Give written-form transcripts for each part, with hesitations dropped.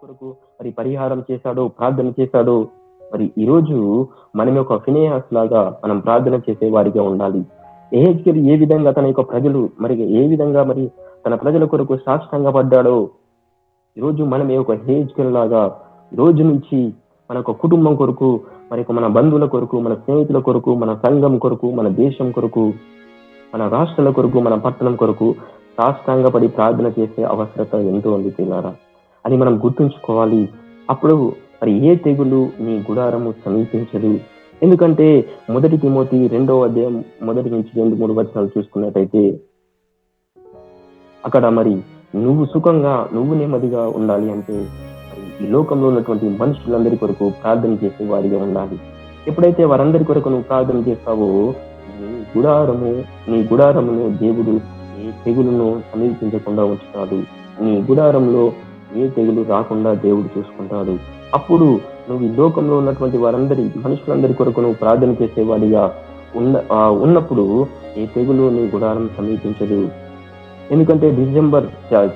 కొరకు మరి పరిహారం చేశాడో, ప్రార్థన చేశాడో, మరి ఈరోజు మనం ఒక ఫినేహాస్ లాగా మనం ప్రార్థన చేసే వారిగా ఉండాలి. ఎహెజ్కేలు ఏ విధంగా తన యొక్క ప్రజలు మరి ఏ విధంగా మరి తన ప్రజల కొరకు సాష్టాంగ పడ్డాడో, ఈరోజు మనం ఒక ఎహెజ్కేలు లాగా ఈ రోజు నుంచి మన యొక్క కుటుంబం కొరకు, మరి మన బంధువుల కొరకు, మన స్నేహితుల కొరకు, మన సంఘం కొరకు, మన దేశం కొరకు, మన రాష్ట్రాల కొరకు, మన పట్టణం కొరకు సాష్టాంగపడి ప్రార్థన చేసే అవసరత ఎంతో ఉంది పిల్లారా. అది మనం గుర్తుంచుకోవాలి. అప్పుడు మరి ఏ తెగులు నీ గుడారము సమీపించదు. ఎందుకంటే 1 తిమోతి 2వ అధ్యాయం 1 నుంచి 2-3 వచనాలు చూసుకున్నట్టయితే అక్కడ మరి నువ్వు సుఖంగా, నువ్వు నెమ్మదిగా ఉండాలి అంటే మరి ఈ లోకంలో ఉన్నటువంటి మనుషులందరి కొరకు ప్రార్థన చేసే వారిగా ఉండాలి. ఎప్పుడైతే వారందరి కొరకు నువ్వు ప్రార్థన చేస్తావో నీ గుడారమును దేవుడు ఏ తెగులును సమీపించకుండా ఉంచుతాడు. నీ గుడారంలో ఏ తెగులు రాకుండా దేవుడు చూసుకుంటాడు. అప్పుడు నువ్వు ఈ లోకంలో ఉన్నటువంటి వారందరి మనుషులందరి కొరకు నువ్వు ప్రార్థన చేసేవాడిగా ఉన్నప్పుడు ఏ తెగులు నీ గుడారం సమీపించదు. ఎందుకంటే డిసెంబర్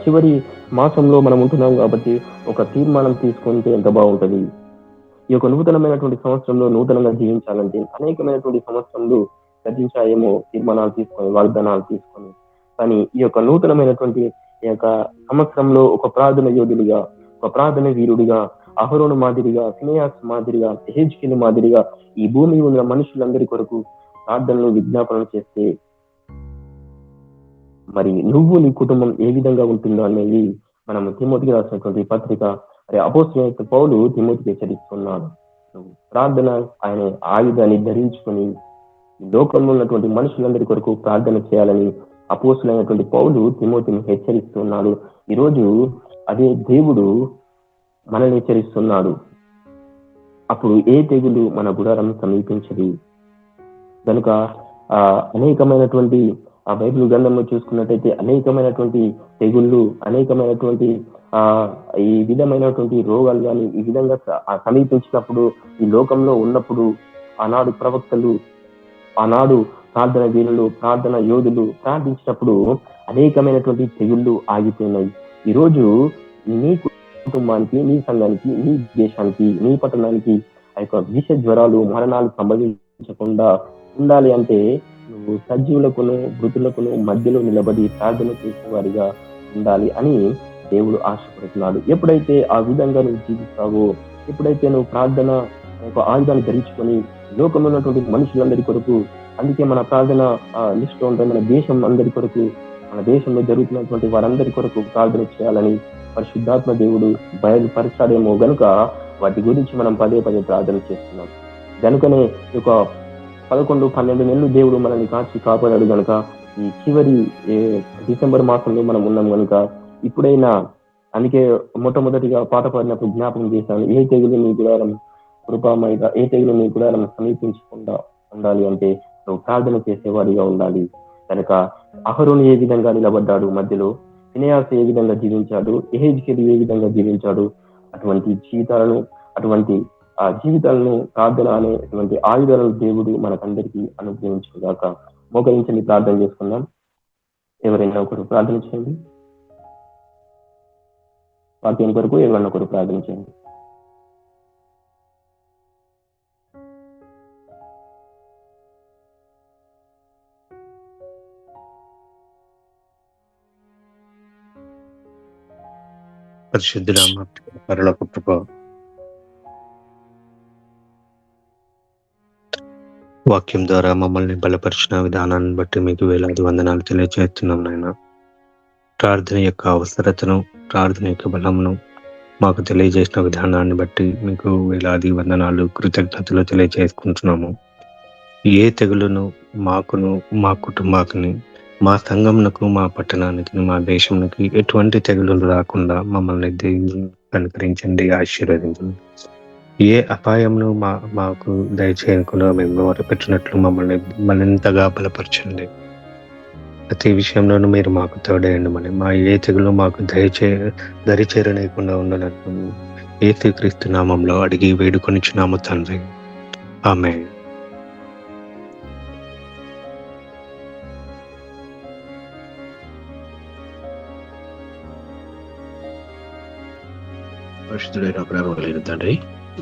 చివరి మాసంలో మనం ఉంటున్నాం కాబట్టి ఒక తీర్మానం తీసుకుంటే ఎంత బాగుంటది. ఈ యొక్క నూతనమైనటువంటి సంవత్సరంలో నూతనంగా జీవించాలంటే అనేకమైనటువంటి సంవత్సరంలో గతించాయేమో తీర్మానాలు తీసుకొని, వాగ్దానాలు తీసుకొని, కానీ ఈ యొక్క నూతనమైనటువంటి ఈ యొక్క సంవత్సరంలో ఒక ప్రార్థన యోధుడిగా, ఒక ప్రార్థన వీరుడిగా, అహరోను మాదిరిగా, ఫినెహాస్ మాదిరిగా, ఎహెజ్కేలు మాదిరిగా ఈ భూమి ఉన్న మనుషులందరి కొరకు ప్రార్థనలు, విజ్ఞాపనలు చేస్తే మరి నువ్వు నీ కుటుంబం ఏ విధంగా ఉంటుందో అనేది మనం తిమోతికి రాసినటువంటి పత్రిక మరి అపోస్తలుడైన పౌలు తిమోతికి హెచ్చరిస్తున్నాడు. నువ్వు ప్రార్థన ఆయన ఆయుధాన్ని ధరించుకొని లోకంలో ఉన్నటువంటి మనుషులందరి కొరకు ప్రార్థన చేయాలని అపోస్తలుడైనటువంటి పౌలు తిమోతిని హెచ్చరిస్తున్నాడు. ఈరోజు అదే దేవుడు మనల్ని హెచ్చరిస్తున్నాడు. అప్పుడు ఏ తెగులు మన గుడారం సమీపించదు. కనుక అనేకమైనటువంటి ఆ బైబిల్ గ్రంథంలో చూసుకున్నట్టయితే అనేకమైనటువంటి తెగుళ్ళు, అనేకమైనటువంటి ఈ విధమైనటువంటి రోగాలు కానీ ఈ విధంగా సమీపించినప్పుడు, ఈ లోకంలో ఉన్నప్పుడు ఆనాడు ప్రవక్తలు, ఆనాడు ప్రార్థన వీరులు, ప్రార్థన యోధులు ప్రార్థించినప్పుడు అనేకమైనటువంటి తెగుళ్ళు ఆగిపోయినాయి. ఈరోజు నీ కుటుంబానికి, నీ సంఘానికి, నీ దేశానికి, నీ పట్టణానికి ఆ యొక్క విష జ్వరాలు, మరణాలు సంభవించకుండా ఉండాలి అంటే నువ్వు సజీవులకును మృతులకును మధ్యలో నిలబడి ప్రార్థన చేసేవారిగా ఉండాలి అని దేవుడు ఆశపడుతున్నాడు. ఎప్పుడైతే ఆ విధంగా నువ్వు జీవిస్తావో, ఎప్పుడైతే నువ్వు ప్రార్థన ఒక ఆయుధాన్ని ధరించుకొని లోకంలో ఉన్నటువంటి మనుషులందరి కొరకు, అందుకే మన ప్రార్థన లిస్ట్ లో ఉంటాయి, మన దేశం అందరి కొరకు, మన దేశంలో జరుగుతున్నటువంటి వారందరి కొరకు ప్రార్థన చేయాలని పరిశుద్ధాత్మ దేవుడు బయలుపరచాడేమో గనుక వాటి గురించి మనం పదే ప్రార్థన చేస్తున్నాం. కనుకనే ఒక 11-12 నెలలు దేవుడు మనల్ని కాచి కాపాడాడు గనుక ఈ చివరి డిసెంబర్ మాసంలో మనం ఉన్నాం గనుక ఇప్పుడైనా, అందుకే మొట్టమొదటిగా పాట పాడినప్పుడు జ్ఞాపకం చేశాను, ఏ తెగులు నీ గుడారం కృపామయ, ఏ తెగులు నీ గుడారం సమీపించకుండా ఉండాలి అంటే నువ్వు ప్రార్థన చేసేవాడిగా ఉండాలి. కనుక అహరోను ఏ విధంగా నిలబడ్డాడు మధ్యలో, ఫినెహాస్ ఏ విధంగా జీవించాడు, ఎహెజ్కేలు ఏ విధంగా జీవించాడు, అటువంటి జీవితాలను ప్రార్థన అనేటువంటి ఆయుధాలను దేవుడు మనకందరికీ అనుగ్రహించుగాక. మోకరించండి, ప్రార్థన చేసుకుందాం. ఎవరైనా ఒకరు ప్రార్థన చేయండి. వాక్యం కొరకు ఎవరైనా ఒకరు ప్రార్థన చేయండి. పరిశుద్ధుల పరలోక ప్రభువా, వాక్యం ద్వారా మమ్మల్ని బలపరిచిన విధానాన్ని బట్టి మీకు వేలాది వందనాలు తెలియజేస్తున్నాం నాయన. ప్రార్థన యొక్క అవసరతను, ప్రార్థన యొక్క బలమును మాకు తెలియజేసిన విధానాన్ని బట్టి మీకు వేలాది వందనాలు, కృతజ్ఞతలు తెలియజేసుకుంటున్నాము. ఏ తెగులును మాకును, మా కుటుంబానికి, మా సంఘంకు, మా పట్టణానికి, మా దేశానికి ఎటువంటి తెగులు రాకుండా మమ్మల్ని కనుకరించండి, ఆశీర్వదించండి. ఏ అపాయంను మాకు దయచేయకుండా మేము మొరపెట్టినట్లు మమ్మల్ని మరింతగా బలపరచండి. ప్రతి విషయంలోనూ మీరు మాకు తోడేయండి. మా ఏ తెగులు మాకు దరిచేరనీయకుండా ఉండనట్లు యేసుక్రీస్తు నామంలో అడిగి వేడుకొనిచున్నాము తండ్రి, ఆమేన్. పరిశుద్ధుడైన ప్రేమ కలిగిన తండ్రి,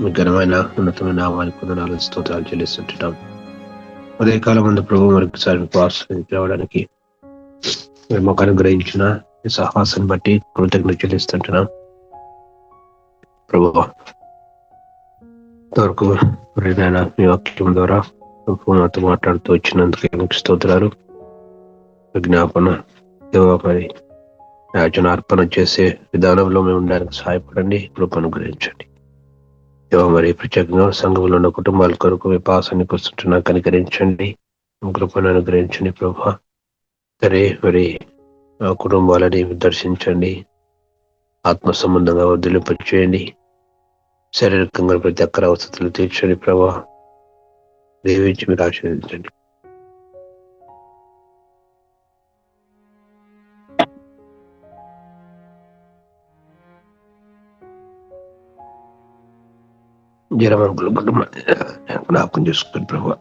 మీ ఘనమైన ఉన్నతమైన నామానికి వందనాలు స్తోత్రాలు చెల్లిస్తుంటున్నాం. ఉదయకాలం ముందు ప్రభు మరొకసారి మీకు ఆశ్రయించడానికి మీరు మాకు అనుగ్రహించిన ఈ సాహసాన్ని బట్టి కృతజ్ఞత చెల్లిస్తుంటున్నాం. ప్రభు ఇంతవరకు మీ వాక్యం ద్వారా నాతో మాట్లాడుతూ వచ్చినందుకు మీకు స్తోత్రాలు. విజ్ఞాపన దేవాపరి యాచన అర్పణ చేసే విధానంలో మేము ఉండడానికి సహాయపడండి, కృప అనుగ్రహించండి. మరి ప్రత్యేకంగా సంఘంలో ఉన్న కుటుంబాల కొరకు మీ పాసానికి వస్తుంటున్నా కనికరించండి, కృపను అనుగ్రహించండి. ప్రభా సరే మరి ఆ కుటుంబాలని దర్శించండి, ఆత్మ సంబంధంగా వదిలింపచేయండి, శారీరకంగా ప్రతి ఒక్కరి అవసరాలు తీర్చండి. ప్రభా దీవించి మీరు ఆశీర్వదించండి. జరమంకుల కుటుంబాన్ని జ్ఞాపకం చేసుకుని ప్రభా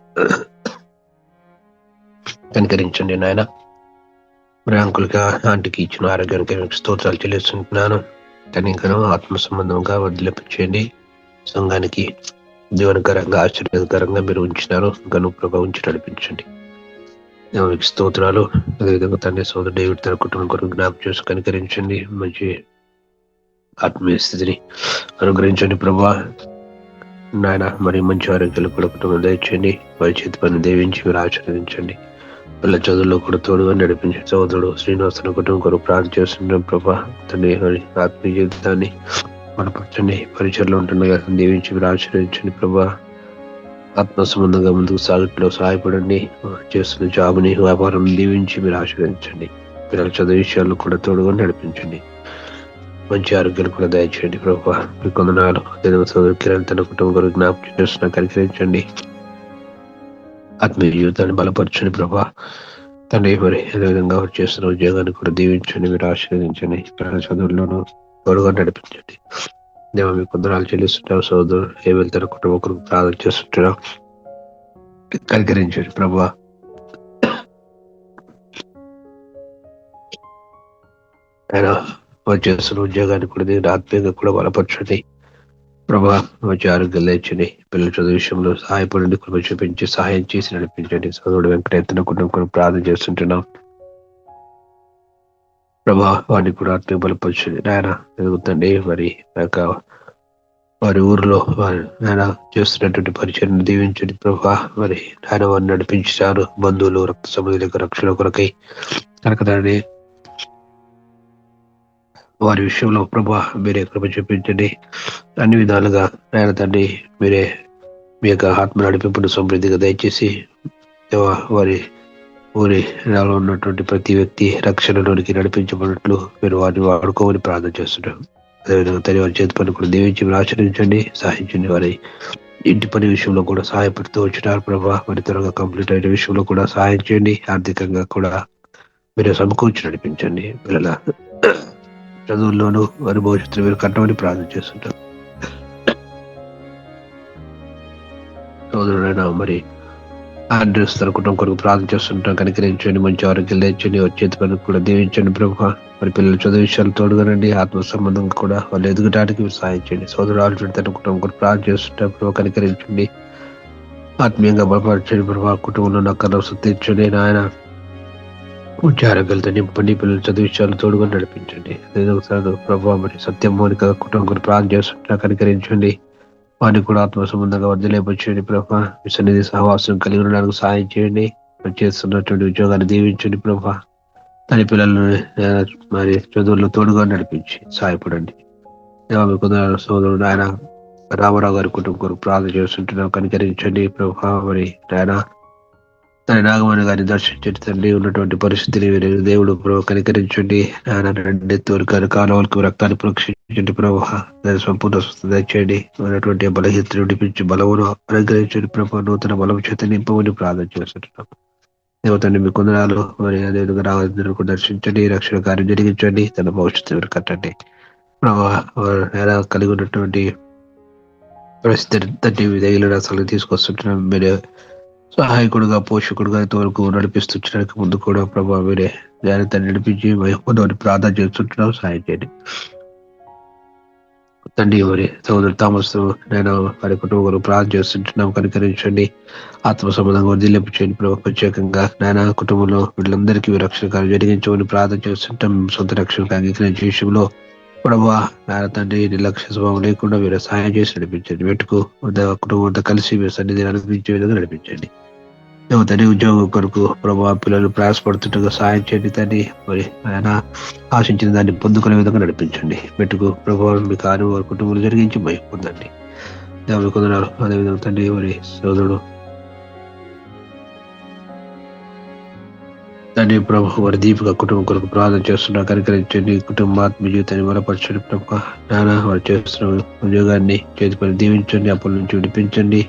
కనికరించండి. నాయన మరి అంకుల్గా ఆంటీకి ఇచ్చిన ఆరోగ్యానికి స్తోత్రాలు చెల్లిస్తుంటున్నాను. తనికను ఆత్మ సంబంధంగా వదిలిపించండి. సంఘానికి జీవనకరంగా ఆశ్చర్యకరంగా మీరు ఉంచినారు, గను ప్రభా ఉంచి నడిపించండి. మీకు స్తోత్రాలు. అదేవిధంగా తండ్రి సోదరు డేవిడ్ తన కుటుంబం కొరకు జ్ఞాపకం చేసి కనికరించండి, మంచి ఆత్మీయ స్థితిని అనుగ్రహించండి. ప్రభా నాయన మరి మంచి ఆరోగ్యాలు కూడా కుటుంబం దయచేయండి. వారి చేతి పని దీవించి మీరు ఆశీర్వదించండి. పిల్లల చదువుల్లో కూడా తోడుగా నడిపించి సోదరుడు శ్రీనివాసన కుటుంబం కొరకు ప్రార్థన చేస్తుంటాం. ప్రభా తండ్రి ఆత్మీయ జీవితాన్ని బలపరచండి, పరిచయలో ఉంటుండగా దీవించి మీరు ఆశీర్వదించండి. ప్రభా ఆత్మ సంబంధంగా ముందుకు సాగట్లో సహాయపడండి. చేస్తున్న జాబ్ని వ్యాపారం దీవించి మీరు ఆశీర్వదించండి. పిల్లల చదువు విషయాల్లో కూడా తోడుగా నడిపించండి, మంచి ఆరోగ్యాలు కూడా దయచేయండి. ప్రభా మీ కొందనాలు సోదరు కిరణ్ తన కుటుంబం కొరకు జ్ఞాపకం చేస్తున్నా కనికరించండి, ఆత్మీయ జీవితాన్ని బలపరచండి. ప్రభా తండ్రి మరి అదేవిధంగా చేస్తున్న ఉద్యోగాన్ని కూడా దీవించండి, మీరు ఆశీర్వదించండి. పిల్లల చదువుల్లోనూ తోడుగా నడిపించండి. దేవ మీ కొందనాలు చెల్లిస్తుంటాం. సోదరు ఏ వెళ్తారో కుటుంబం కొరకు ప్రార్థన చేస్తుంటున్నాం, కనికరించండి. ప్రభా ఆయన చేస్తున్న ఉద్యోగాన్ని కూడా దీన్ని ఆత్మీయంగా కూడా బలపరచండి. ప్రభా మంచి ఆరోగ్యాలు తెచ్చండి. పిల్లల చదువు విషయంలో సహాయపడండి, కృప చూపించి సహాయం చేసి నడిపించండి. సోదరుడు వెంకటేతన కుటుంబం ప్రార్థన చేస్తుంటున్నాం. ప్రభా వారిని కూడా ఆత్మీయ బలపరచండి. నాయన ఎదుగుతండి మరి వారి ఊరిలో ఆయన చేస్తున్నటువంటి పరిచయం దీవించండి. ప్రభా మరి ఆయన వారిని నడిపించారు, బంధువులు రక్త సంబంధిక రక్షణ కొరకై కనుక దాన్ని వారి విషయంలో ప్రభా మీరే కృప చూపించండి. అన్ని విధాలుగా ఆయన తండ్రి మీరే మీ యొక్క ఆత్మ నడిపింపును సమృద్ధిగా దయచేసి వారి ఊరి నాలో ఉన్నటువంటి ప్రతి వ్యక్తి రక్షణలోనికి నడిపించబడినట్లు మీరు వారిని వాడుకోమని ప్రార్థన చేస్తున్నాం. అదేవిధంగా తల్లి వారి చేతి పని కూడా దీవించి మీరు ఆచరించండి, సహాయించండి. వారి ఇంటి పని విషయంలో కూడా సహాయపడుతూ వచ్చినారు. ప్రభా మరి త్వరగా కంప్లీట్ అయిన విషయంలో కూడా సహాయం చేయండి. ఆర్థికంగా కూడా మీరు సమకూర్చి నడిపించండి. పిల్లల చదువుల్లోనూ వారి భవిష్యత్తులో మీరు కట్టమని ప్రార్థన చేస్తుంటాం. సోదరుడైనా మరి ఆండ్రూస్ తన కుటుంబం కొరకు ప్రార్థన చేస్తుంటాం, కనికరించండి, మంచి ఆరోగ్యాలు తెచ్చండి, వచ్చేది పని కూడా దీవించండి. ప్రభు మరి పిల్లలు చదువు విషయాలు తోడుగానండి, ఆత్మ సంబంధంగా కూడా వాళ్ళు ఎదుగడానికి మీరు సహాయం చేయండి. సోదరుడు ఆల్రెడీ తన కుటుంబం కొరకు ప్రార్థన చేస్తుంటాం. ప్రభు కనికరించండి, ఆత్మీయంగా బలపరచండి. ప్రభు కుటుంబంలో నక్కల తీర్చండి. నాయన మంచి ఆరోగ్యాలతో నింపండి, పిల్లలు చదువు విషయాలు తోడుగా నడిపించండి. ప్రభావ మరి సత్యం మౌనిక కుటుంబం కూడా ప్రార్థన చేస్తుంటా కనికరించండి, వారిని కూడా ఆత్మ సంబంధంగా వర్ధలేపచేయండి. ప్రభా మీ సన్నిధి సహవాసం కలిగి ఉండడానికి సహాయం చేయండి. చేస్తున్నటువంటి ఉద్యోగాన్ని దీవించండి. ప్రభా తన పిల్లలను మరి చదువుల్లో తోడుగా నడిపించి సహాయపడండి. మీ కొందరు సోదరుడు ఆయన రామారావు గారి కుటుంబం కొరకు ప్రార్థన చేస్తుంటున్నాం, కనికరించండి. ప్రభా మరి ఆయన తన నాగమణి గారిని దర్శించండి. తండ్రి ఉన్నటువంటి పరిస్థితిని దేవుడు ప్రభు కనికరించండి. ఆయన రెండు తోలికలు కాలువలకు రక్తాన్ని ప్రోక్షించండి. ప్రభు సంపూర్ణ స్వస్థత దయచేయండి. ఉన్నటువంటి బలహీనతను విడిపించి బలమును అనుగ్రహించండి. ప్రభు నూతన బలం చేత నింపమని ప్రార్థన చేస్తుంటున్నాం. దేవతండి మీ కొందనాలు మరి అదేవిధంగా రావాలని దర్శించండి, రక్షణ కార్యం జరిగించండి, తన భవిష్యత్తు కట్టండి. ప్రభు ఎలా కలిగి ఉన్నటువంటి పరిస్థితి తండ్రి దైల అసలు తీసుకొస్తుంటున్నాం. మీరు సహాయకుడుగా పోషకుడుగా ఇంతవరకు నడిపిస్తుండడానికి ముందు కూడా ప్రభావ మీరే దాన్ని నడిపించి ప్రార్థన చేస్తుంటున్నాం, సహాయం చేయండి. తండ్రి మరి సోదరు థామస్ నేను వారి కుటుంబంలో ప్రార్థన చేస్తుంటున్నాం, కనికరించండి. ఆత్మ సంబంధంగా వర్ధిల్లింపు చేయండి ప్రభావ. ప్రత్యేకంగా నాయన కుటుంబంలో వీళ్ళందరికీ రక్షణ కార్యం జరిగించమని ప్రార్థన చేస్తుంటాం. సొంత రక్షణ అంగీకరించే విషయంలో ప్రభావ నాయన తండ్రి నిర్లక్ష్య స్వభావం లేకుండా మీరు సహాయం చేసి నడిపించండి. వెతుకు కుటుంబంతో కలిసి మీరు సన్నిధిని అనిపించే విధంగా నడిపించండి. తండ్రి ఉద్యోగం కొరకు ప్రభావ పిల్లలు ప్రయాసపడుతుండగా సహాయం చేయండి తండ్రి. మరి ఆయన ఆశించిన దాన్ని పొందుకునే విధంగా నడిపించండి. మెట్టుకు ప్రభావం మీ కార్యం వారి కుటుంబంలో జరిగించి పొందండి. దేవుని కొందరు అదేవిధంగా తండ్రి మరి సోదరుడు తండ్రి ప్రభు వారి దీపిక కుటుంబం కొరకు ప్రార్థన చేస్తున్నా, కనికరించండి. కుటుంబ ఆత్మ జీవితాన్ని బలపరచండి ప్రభు. నాన్న వారు చేస్తున్న ఉద్యోగాన్ని చేతి పని దీవించండి, అప్పుల నుంచి విడిపించండి.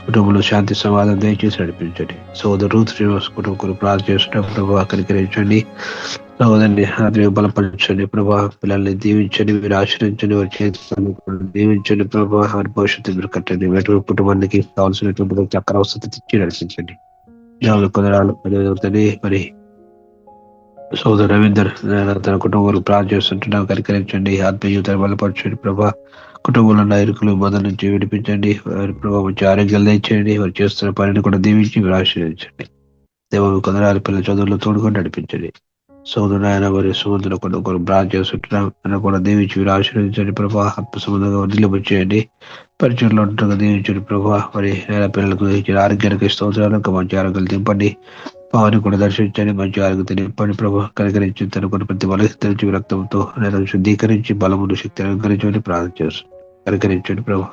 కుటుంబంలో శాంతి సమాధానం దయచేసి నడిపించండి. సోదరు శ్రీనివాస కుటుంబం కొరకు ప్రార్థన చేస్తున్న ప్రభు కనికరించండి. సోదరిని ఆత్మీయ బలపరచండి ప్రభా. పిల్లల్ని దీవించండి, మీరు ఆశ్రయించండి. వారి చేతి దీవించండి ప్రభా. వారి భవిష్యత్తు మీరు కట్టండి. ఎటువంటి కుటుంబానికి కావాల్సినటువంటి చక్కర వసతి తెచ్చి నడిపించండి. దేవుని కుదరాలు అదేవిధంగా మరి సోదరు రవీందర్ తన కుటుంబంలో ప్రార్థన చేస్తుంటున్నాం, కనికరించండి. ఆత్మీయ జీవితాన్ని బలపరచండి ప్రభా. కుటుంబంలో ఉన్న ఇరుకులు మొదల నుంచి విడిపించండి. వారి ప్రభావ మంచి ఆరోగ్యాలు తెచ్చేయండి. వారు చేస్తున్న పనిని కూడా దీవించి మీరు ఆశీర్వదించండి. దేవుని కొందరాలు పిల్లల చదువుల్లో తోడుకొని నడిపించండి. సోదరుడు ఆయన వారి సముద్రం కొన్ని ప్రార్థన చేస్తుంటున్నాం, ఆయన కూడా దీవించి మీరు ఆశీర్వదించండి ప్రభా. ఆత్మ సంబంధంగా నిలబొచ్చేయండి. పరిచయంలో ఉంటుండగా దీవించండి ప్రభా. మరి నేల పిల్లలకు ఇచ్చిన ఆరోగ్యానికి స్తోత్రాలు, ఇంకా మంచి ఆరోగ్యాలు దింపండి. పావుని కూడా దర్శించండి, మంచి ఆరోగ్యం నింపండి ప్రభా. కనికరించి తనకున్న ప్రతి బలహీనతరించి రక్తంతో నేను శుద్ధీకరించి బలమును శక్తి అనుకరించండి ప్రార్థన చేస్తాను. కనికరించండి ప్రభా.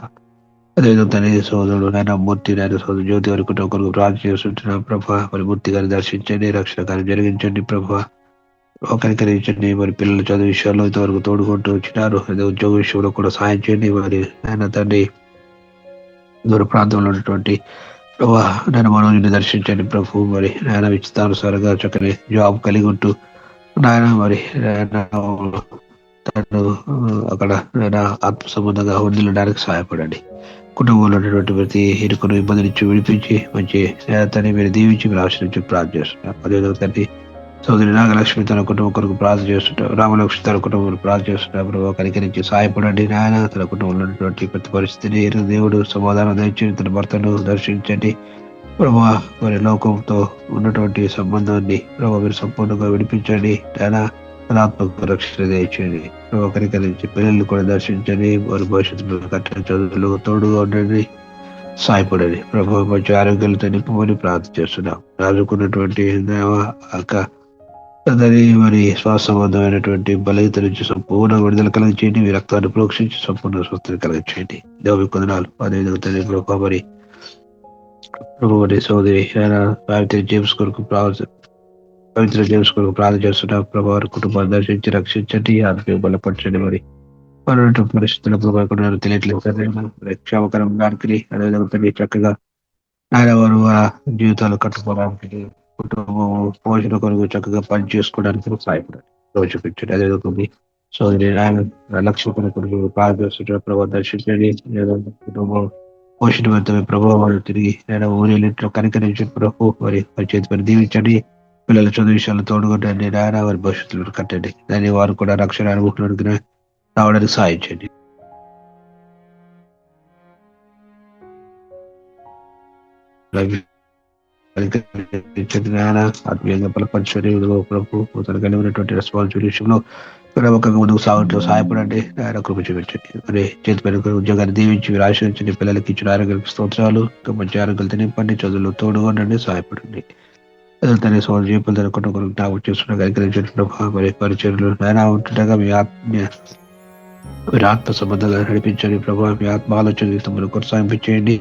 అదేవిధంగా తన సోదరుడు నాయన మూర్తి నాయన సోదరు జ్యోతి వారి కుటుంబం ప్రార్థన చేస్తుంటున్నాం ప్రభా. మరి మూర్తి గారిని దర్శించండి, రక్షణ కార్యం జరిగించండి ప్రభా. కనికరించండి. మరి పిల్లల చదువు విషయాల్లో ఇంతవరకు తోడుకుంటూ వచ్చినారు. అదే ఉద్యోగ విషయంలో కూడా సహాయం చేయండి. మరి ఆయన తండ్రి దూర ప్రాంతంలో ఉన్నటువంటి ప్రభా నేను మనోజ్ని దర్శించండి ప్రభు. మరి నాయన విచితానుసారంగా చక్కని జాబ్ కలిగి ఉంటూ నాయన మరి తను అక్కడ ఆత్మ సంబంధంగా వదిలడానికి సహాయపడండి. కుటుంబంలో ఉన్నటువంటి ప్రతి ఇరుకును ఇబ్బంది నుంచి విడిపించి మంచి తని మీరు దీవించి మీరు ఆశ్రయించి ప్రార్థన చేస్తున్నారు. అదేవిధంగా తండ్రి సోదరి నాగలక్ష్మి తన కుటుంబం కొరకు ప్రార్థన చేస్తుంటారు, రామలక్ష్మి తన కుటుంబంలో ప్రార్థన చేస్తున్నారు ప్రభావ. కనికరించి సహాయపడండి నాయన. తన కుటుంబంలో ఉన్నటువంటి ప్రతి పరిస్థితిని దేవుడు సమాధానం దయచేసి తన భర్తను దర్శించండి ప్రభావ. మరి లోకంతో ఉన్నటువంటి సంబంధాన్ని ప్రభావ మీరు సంపూర్ణంగా విడిపించండి నాయన. తన ఆత్మకు రక్షణ దయచేయండి ప్రభావ. కనికరించి పిల్లల్ని కూడా దర్శించండి. వారి భవిష్యత్తులో కట్టిన చదువులు తోడుగా ఉండండి, సాయపడండి ప్రభావ. మంచి ఆరోగ్యాలతో నింపమని ప్రార్థన చేస్తున్నాం. రాజుకున్నటువంటి మరి శ్వాస సంబంధమైనటువంటి బలహీనత నుంచి సంపూర్ణ విడుదల కలిగి చేయండి. మీ రక్తాన్ని ప్రోక్షించి సంపూర్ణ స్వస్థత కలిగి చేయండి. దేవుని కొందనాలు. అదేవిధంగా ప్రభావ మరి ప్రభు మరి సోదరి పవిత్ర జేమ్స్ కొరకు ప్రార్థన చేస్తున్న ప్రభావ. కుటుంబాన్ని దర్శించి రక్షించండి, ఆత్మీయ బలపరచండి. మరి మన పరిస్థితుల ప్రభావం తెలియట్లేదు క్షేమకరం దానికి అదేవిధంగా చక్కగా ఆయన వారు జీవితాలు కట్టుకోవడానికి కుటుంబం పోషణ కొరకు చక్కగా పని చేసుకోవడానికి సహాయపడాలి. రోజు పెట్టండి. అదేవిధంగా సోదరి ఆయన లక్ష్య కొరకు ప్రార్థిస్తున్న ప్రభావం దర్శించండి. కుటుంబం పోషణ పెడతామే ప్రభావాలు తిరిగి నేను ఊరిలో కనికరించిన ప్రభు మరి చేతి పని దీవించండి. పిల్లల చదువు విషయాలు తోడుకుంటండి నాయన. వారి భవిష్యత్తులో కట్టండి. దాన్ని వారు కూడా రక్షణ అనుభూతులకు రావడానికి సహాయం చేయండి. ఆత్మీయంగా బలపరచండి ప్రభు. తన కలిగినటువంటి రెస్పాన్సిబిలిటీ విషయంలో ప్రముఖంగా ముందుకు సాగుతూ సహాయపడండి. ఆయన కృప చూపించండి. మరి చేతి పని ఉద్యోగాన్ని దీవించి మీరు ఆశ్రయించండి. పిల్లలకి ఇచ్చిన ఆరోగ్యానికి స్తోత్రాలు, ఇంకా మంచి ఆరోగ్యాలతో నింపండి. చదువులు తోడుగా ఉండండి, సహాయపడండి. తన సోదరు జీవితాలు తన కుటుంబం నాకు చేస్తున్న కనికరించండి ప్రభావ. మరి పరిచయలు నాయన ఉంటుండగా మీ మీరు ఆత్మ సంబంధంగా నడిపించండి ప్రభావ. మీ ఆత్మ ఆలోచన కొనసాగించేయండి.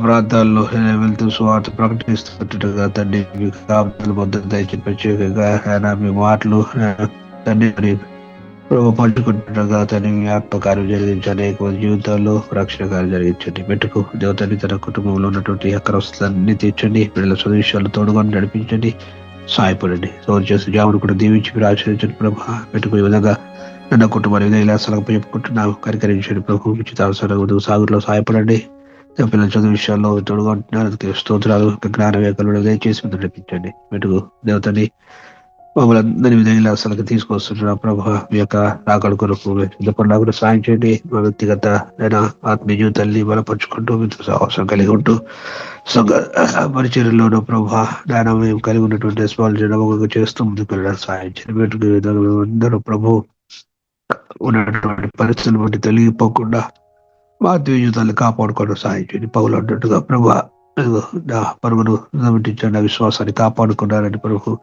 ప్రాంతాల్లో వెళ్తూ స్వార్థ ప్రకటిస్తుండగా తండ్రి మీకు కాపుదల మద్దతు దయచేసి ప్రత్యేకంగా ఆయన మీ మాటలు తండ్రి పంచుకుంటుండగా తండ్రి మీ ఆత్మకార్యం జరిగించి అనేక మంది జీవితాల్లో రక్షణ కార్యం జరిగించండి. పెట్టుకు దేవతని తన కుటుంబంలో ఉన్నటువంటి అక్కరవస్థలన్నీ తీర్చండి. పిల్లల చదువు విషయాలు తోడుకొని నడిపించండి, సహాయపడండి. సోదరు చేసి జామును కూడా దీవించి మీరు ఆచరించండి ప్రభా. పెట్టుకు ఈ విధంగా నన్న కుటుంబాన్ని ఇలా సలహా చెప్పుకుంటున్నాను. కనికరించండి ప్రభు. ఉచిత అవసరం సాగులో సహాయపడండి. పిల్లల చదువు విషయాల్లో తోడుగా ఉంటున్నారు. స్తోత్రాలు, జ్ఞాన వేకలు దయచేసి నడిపించండి. మెటుకు దేవతని మమ్మల్ని అందరి విధంగా అసలు తీసుకొస్తున్నారు ప్రభా. మీ యొక్క రాకడ కొరకు సిద్ధపడినా కూడా సాయం చేయండి. మా వ్యక్తిగత అయినా ఆత్మీయ జీవితాన్ని బలపరుచుకుంటూ మీతో అవసరం కలిగి ఉంటూ సంఘ పరిచర్యలోనూ ప్రభా నాయన మేము కలిగి ఉన్నటువంటి రెస్పాన్సిబిలిటీ చేస్తూ ముందుకు వెళ్ళడానికి సాయం చేయండి. వీటికి విధంగా మేము అందరూ ప్రభు ఉన్నటువంటి పరిస్థితులు బట్టి తొలగిపోకుండా మా ఆత్మీయ జీవితాన్ని కాపాడుకోవడం సాయం చేయండి. పౌలు అన్నట్టుగా ప్రభా నా పరుగును నిలబెట్టించండి, నా విశ్వాసాన్ని కాపాడుకున్నారని ప్రభు.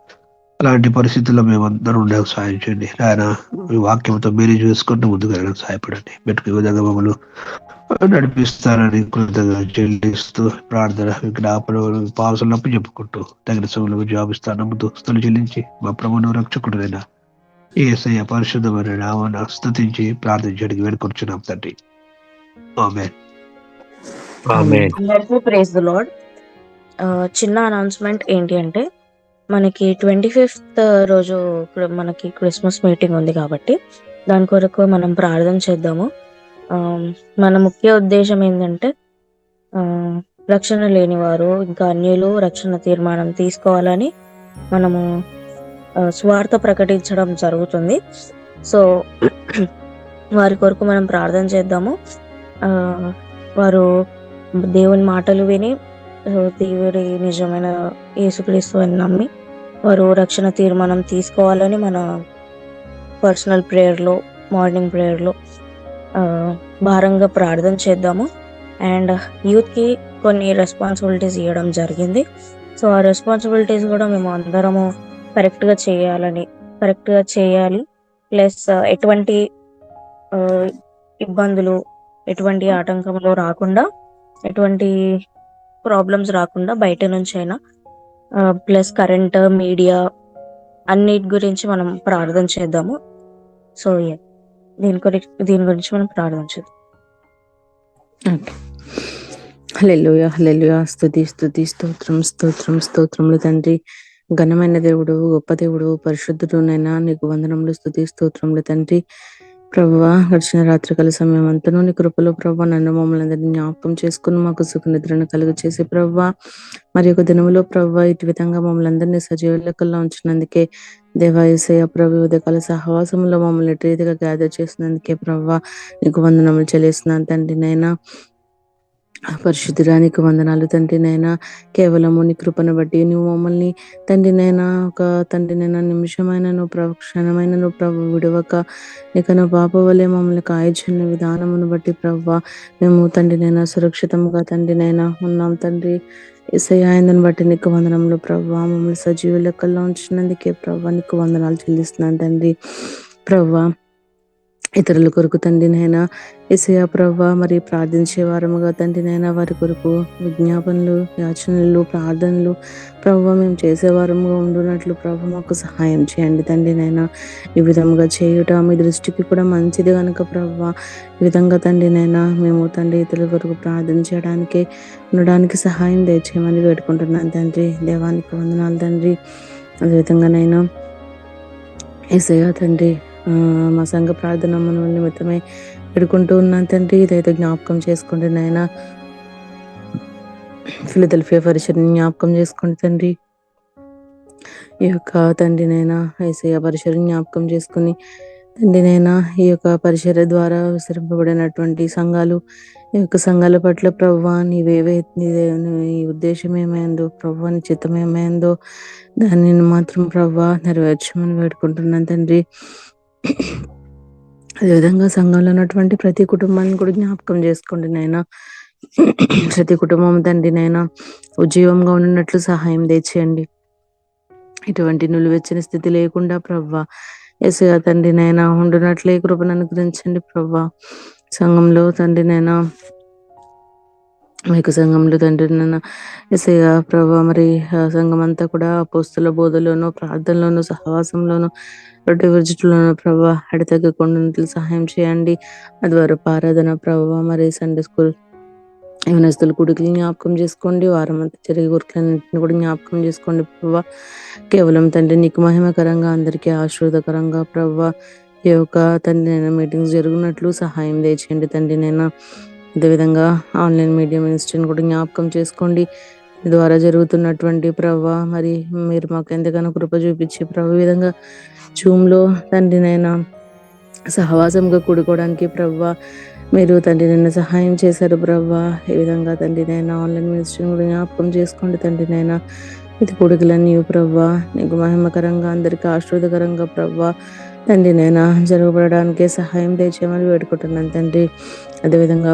అలాంటి పరిస్థితుల్లో మేమందరం ఉండేది సాయం చేయండి. ఆయన మీ వాక్యంతో మీరే చూసుకుంటూ ముందుకు వెళ్ళడం సహాయపడండి. బెట్టుకు ఈ విధంగా మమ్మల్ని నడిపిస్తారని కృతజ్ఞతగా చెల్లిస్తూ ప్రార్థన విజ్ఞాపన పావసలప్పు చెప్పుకుంటూ తగిన సమయంలో జాబిస్తాను నమ్ముతూ స్తుతులు చెల్లించి మా ప్రభువును రక్షకుడైన యేసయ్య పరిశుద్ధమైన నామమున స్తుతించి ప్రార్థించడానికి వేడుకొచ్చున్నాం తండ్రి. ఆమేన్. ఆమేన్. అందరికీ ప్రైజ్ ది లార్డ్. చిన్న అనౌన్స్మెంట్ ఏంటి అంటే, మనకి 25th రోజు మనకి క్రిస్మస్ మీటింగ్ ఉంది కాబట్టి దాని కొరకు మనం ప్రార్థన చేద్దాము. మన ముఖ్య ఉద్దేశం ఏంటంటే, రక్షణ లేని వారు ఇంకా అన్యులు రక్షణ తీర్మానం తీసుకోవాలని మనము స్వార్థ ప్రకటించడం జరుగుతుంది. సో వారి కొరకు మనం ప్రార్థన చేద్దాము. వారు దేవుని మాటలు విని దేవుడి నిజమైన యేసుక్రీస్తు అని నమ్మి వారు రక్షణ తీర్మానం తీసుకోవాలని మన పర్సనల్ ప్రేయర్లో, మార్నింగ్ ప్రేయర్లో భారంగా ప్రార్థన చేద్దాము. అండ్ యూత్కి కొన్ని రెస్పాన్సిబిలిటీస్ ఇవ్వడం జరిగింది. సో ఆ రెస్పాన్సిబిలిటీస్ కూడా మేము అందరము కరెక్ట్గా చేయాలి. ప్లస్ ఎటువంటి ఇబ్బందులు, ఎటువంటి ఆటంకంలో రాకుండా, ఎటువంటి ప్రాబ్లమ్స్ రాకుండా బయట నుంచి అయినా, ప్లస్ కరెంట్, మీడియా అన్నిటి గురించి మనం ప్రార్థన చేద్దాము. సో దీని గురించి మనం ప్రార్థన చేద్దాం. హల్లెలూయా, హల్లెలూయా. స్తుతి స్తుతి స్తోత్రం స్తోత్రం స్తోత్రములు తండ్రి. ఘనమైన దేవుడు, గొప్ప దేవుడు, పరిశుద్ధుడు నైనా నీకు వందనములు, స్తుతి స్తోత్రములు తండ్రి. ప్రభువా, గడిచిన రాత్రికాల సమయం అంతను నీ కృపలో ప్రభువా నన్ను మమ్మల్ని అందరినీ జ్ఞాపకం చేసుకుని మాకు సుఖ నిద్రను కలుగు చేసి ప్రభువా మరి ఒక దినములో ప్రభువా ఇటు విధంగా మమ్మల్ని అందరినీ సజీవ లెక్కల్లో ఉంచినందుకే దేవా యేసయ్య ప్రభు ఉదయకాల సహవాసంలో మమ్మల్ని ఎటు రీతిగా గ్యాదర్ చేసినందుకే ప్రభువా నీకు వందనములు చెల్లిస్తున్నాను తండ్రి. నైనా పరిశుద్ధురానికి వందనాలు తండ్రి. నైనా కేవలము నీ కృపను బట్టి నువ్వు మమ్మల్ని తండ్రి నైనా ఒక తండ్రి నైనా నిమిషమైన నువ్వు క్షణమైన నువ్వు ప్రభు విడవక నీకన్నా పాప వల్లే మమ్మల్ని కాయచున్న విధానమును బట్టి ప్రభు మేము తండ్రి నైనా సురక్షితంగా తండ్రి నైనా ఉన్నాం తండ్రి. యేసయ్యను బట్టి నీకు వందనములు ప్రభు. మమ్మల్ని సజీవ లెక్కల్లో ఉంచినందుకే ప్రభు నీకు వందనాలు చెల్లిస్తున్నాను తండ్రి. ప్రభు ఇతరుల కొరకు తండ్రి నైనా యేసయ్య ప్రభా మరి ప్రార్థించే వారముగా తండ్రి నైనా వారి కొరకు విజ్ఞాపనలు, యాచనలు, ప్రార్థనలు ప్రభు మేము చేసేవారముగా ఉండునట్లు ప్రభు మాకు సహాయం చేయండి తండ్రి నైనా. ఈ విధముగా చేయుట మీ దృష్టికి కూడా మంచిది కనుక ప్రభు ఈ విధంగా తండ్రి నైనా మేము తండ్రి ఇతరుల కొరకు ప్రార్థించడానికి ఉండడానికి సహాయం దయచేయమని వేడుకుంటున్నాను తండ్రి. దేవానికి వందనాలు తండ్రి. అదేవిధంగానైనా యేసయ్య తండ్రి మా సంఘ ప్రార్థన మన నిమిత్తమై పెడుకుంటూ ఉన్నాను తండ్రి. ఇదైతే జ్ఞాపకం చేసుకోండి నాయన. ఫిలదెల్ఫియా పరిచర్ని జ్ఞాపకం చేసుకోండి తండ్రి. ఈ యొక్క తండ్రి నైనా యేసయ్య పరిచర్ని జ్ఞాపకం చేసుకుని తండ్రి నైనా ఈ యొక్క పరిచర్య ద్వారా విస్తరింపబడినటువంటి సంఘాలు, ఈ యొక్క సంఘాల పట్ల ప్రభువా నీ ఉద్దేశం ఏమైందో ప్రభువా నీ చిత్తం ఏమైందో దానిని మాత్రం ప్రభువా నెరవేర్చమని వేడుకుంటున్నాను తండ్రి. అదేవిధంగా సంఘంలో ఉన్నటువంటి ప్రతి కుటుంబాన్ని కూడా జ్ఞాపకం చేసుకోండి నాయన. ప్రతి కుటుంబం తండ్రి నైనా ఉజ్జీవంగా ఉన్నట్లు సహాయం తెచ్చేయండి. ఇటువంటి నిలువెచ్చని స్థితి లేకుండా ప్రవ్వా యేసయ్య తండ్రి నైనా ఉండునట్లే కృపను అనుగ్రహించండి ప్రవ్వా. సంఘంలో తండ్రి నైనా మీకు సంఘంలో తండ్రి నైనా యేసయ్య ప్రభా మరి సంఘం అంతా కూడా అపోస్తుల బోధలోను, ప్రార్థనలోను, సహవాసంలోను, రొట్టె విరుచుటలోను ప్రభా ఎడతెగకుండా సహాయం చేయండి. ద్వారా ఆరాధన ప్రభా మరి సండే స్కూల్ యవనస్తుల కుడికి జ్ఞాపకం చేసుకోండి. వారం అంతా జరిగే ఊరికలన్నింటిని కూడా జ్ఞాపకం చేసుకోండి ప్రభా. కేవలం తండ్రి నీకు మహిమకరంగా అందరికీ ఆశీర్వాదకరంగా ప్రభా ఈ యొక్క తండ్రి నైనా మీటింగ్స్ జరుగునట్లు సహాయం దయచేయండి తండ్రి నైనా. అదేవిధంగా ఆన్లైన్ మీడియా మినిస్ట్రీని కూడా జ్ఞాపకం చేసుకోండి. ద్వారా జరుగుతున్నటువంటి ప్రభా మరి మీరు మాకు ఎంతగానో కృప చూపించి ప్రభు ఈ విధంగా జూమ్లో తండ్రినైనా సహవాసంగా కూడుకోవడానికి ప్రవ్వా మీరు తండ్రి నన్ను సహాయం చేశారు ప్రవ్వా. ఈ విధంగా తండ్రి నైనా ఆన్లైన్ మినిస్ట్రీని కూడా జ్ఞాపకం చేసుకోండి తండ్రి నైనా. ఇది కొడుకులన్నీ ప్రవ్వా నీకు మహిమకరంగా అందరికీ ఆశీర్వాదకరంగా ప్రవ్వా తండ్రి నైనా జరగబడడానికి సహాయం దయచేయమని వేడుకుంటున్నాను తండ్రి. అదేవిధంగా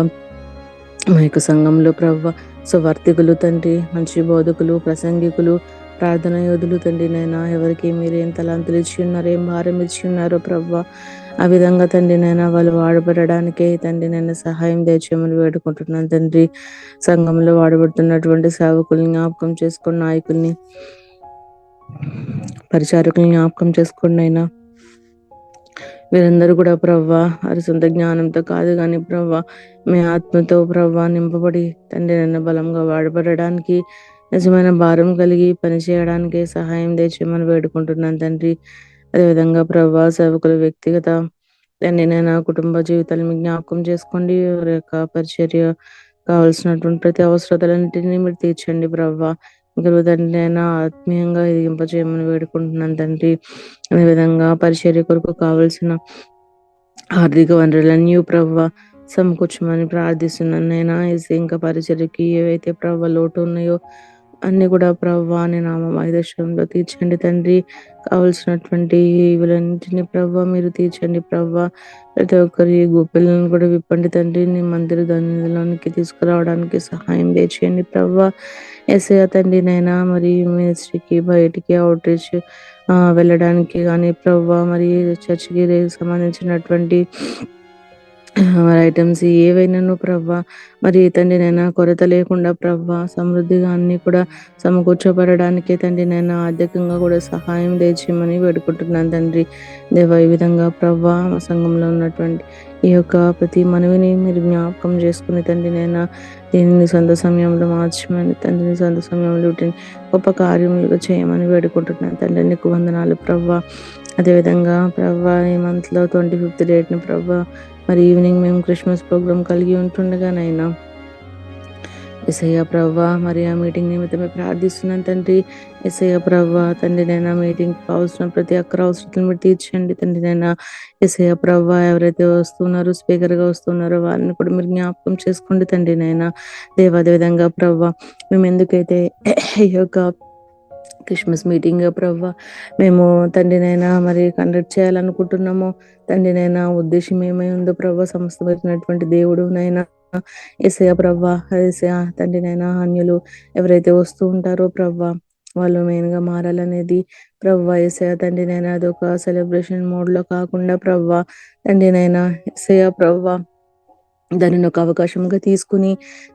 మా యొక్క సంఘంలో ప్రవ్వా సువార్థికులు తండ్రి, మంచి బోధకులు, ప్రసంగికులు, ప్రార్థన యోధులు తండ్రి నైనా ఎవరికి మీరు ఏం తలాంతులు ఇచ్చి ఉన్నారో, ఏం భారం ఇచ్చి ఉన్నారో ప్రవ్వా ఆ విధంగా తండ్రి నైనా వాళ్ళు వాడబడడానికే తండ్రి నైనా సహాయం దయచేయమని వేడుకుంటున్నాను తండ్రి. సంఘంలో వాడబడుతున్నటువంటి సేవకుల్ని జ్ఞాపకం చేసుకున్న నాయకుల్ని, పరిచారకుల్ని జ్ఞాపకం చేసుకోండి అయినా. వీరందరూ కూడా ప్రవ్వా వారి సొంత జ్ఞానంతో కాదు కానీ ప్రవ్వా మీ ఆత్మతో ప్రవ్వా నింపబడి తండ్రి నన్ను బలంగా వాడబడడానికి నిజమైన భారం కలిగి పనిచేయడానికి సహాయం తెచ్చేయమని వేడుకుంటున్నాను తండ్రి. అదేవిధంగా ప్రవ్వా సేవకుల వ్యక్తిగత తండ్రి నేను కుటుంబ జీవితాలను మీ జ్ఞాపకం చేసుకోండి. వారి యొక్క పరిచర్య కావాల్సినటువంటి ప్రతి అవసరతలన్నింటినీ మీరు తీర్చండి ప్రవ్వా. తండ్రి నేను ఆత్మీయంగా ఎదిగింపజేయమని వేడుకుంటున్నాను తండ్రి. అదేవిధంగా పరిచర్య కొరకు కావలసిన ఆర్థిక వనరులన్నీ ప్రవ్వా సమకూర్చమని ప్రార్థిస్తున్నాను నైనా. ఇంకా పరిచర్యకి ఏవైతే ప్రవ్వ లోటు ఉన్నాయో అన్ని కూడా ప్రవ్వా అని నామం ఐదశంలో తీర్చండి తండ్రి. కావలసినటువంటి వీలన్నింటినీ ప్రవ్వా మీరు తీర్చండి ప్రవ్వా. ప్రతి ఒక్కరి గోపిలను కూడా విప్పండి తండ్రి. నీ మందిర దానిలోనికి తీసుకురావడానికి సహాయం చేయండి ప్రవ్వా. ఎస్ఐ తండ్రి నైనా మరి మినిస్ట్రీకి బయటికి అవుట్ రీచ్ వెళ్ళడానికి కానీ ప్రవ్వా మరి చర్చికి సంబంధించినటువంటి ఐటమ్స్ ఏవైనాను ప్రవ్వా మరి తండ్రి నైనా కొరత లేకుండా ప్రవ్వా సమృద్ధిగా అన్ని కూడా సమకూర్చబడడానికి తండ్రి నైనా ఆర్థికంగా కూడా సహాయం తెచ్చేయమని వేడుకుంటున్నాను తండ్రి. దేవా ఈ విధంగా ప్రవ్వా మా సంఘంలో ఉన్నటువంటి ఈ యొక్క ప్రతి మనవిని మీరు జ్ఞాపకం చేసుకుని తండ్రి నైనా దీనిని సొంత సమయంలో మార్చమని తండ్రిని సొంత సమయంలో వీటిని గొప్ప కార్యములు చేయమని వేడుకుంటున్నాను తండ్రి. నీకు వందనాలు ప్రవ్వా. అదేవిధంగా ప్రవ్వా ఈ మంత్లో 25th డేట్ని ప్రవ్వా మరి ఈవినింగ్ మేము క్రిస్మస్ ప్రోగ్రామ్ కలిగి ఉంటుండగానైనా ఎస్ఐ ప్రవ్వా మరి ఆ మీటింగ్ నిమిత్తమే ప్రార్థిస్తున్నాను తండ్రి. ఎస్ఐ ప్రవ్వా తండ్రి నైనా మీటింగ్ కావాల్సిన ప్రతి ఒక్కరి అవసరాలను మీరు తీర్చండి తండ్రి నైనా. ఎస్ఐ ప్రవ్వా ఎవరైతే వస్తున్నారో స్పీకర్గా వస్తున్నారో వారిని కూడా మీరు జ్ఞాపకం చేసుకోండి తండ్రి నైనా. అదే విధంగా ప్రవ్వా మేము ఎందుకైతే ఈ యొక్క క్రిస్మస్ మీటింగ్ ప్రవ్వా మేము తండ్రినైనా మరి కండక్ట్ చేయాలనుకుంటున్నాము తండ్రినైనా ఉద్దేశం ఏమై ఉందో ప్రవ్వా సమస్తమైనటువంటి దేవుడు నైనా యేసయ్య ప్రవ్వా. యేసయ్య తండ్రినైనా అన్యులు ఎవరైతే వస్తూ ఉంటారో ప్రవ్వా వాళ్ళు మెయిన్ గా మారాలనేది ప్రవ్వా. యేసయ్య తండ్రినైనా అదొక సెలబ్రేషన్ మోడ్ లో కాకుండా ప్రవ్వా తండ్రినైనా యేసయ్య ప్రవ్వా దానిని ఒక అవకాశంగా తీసుకుని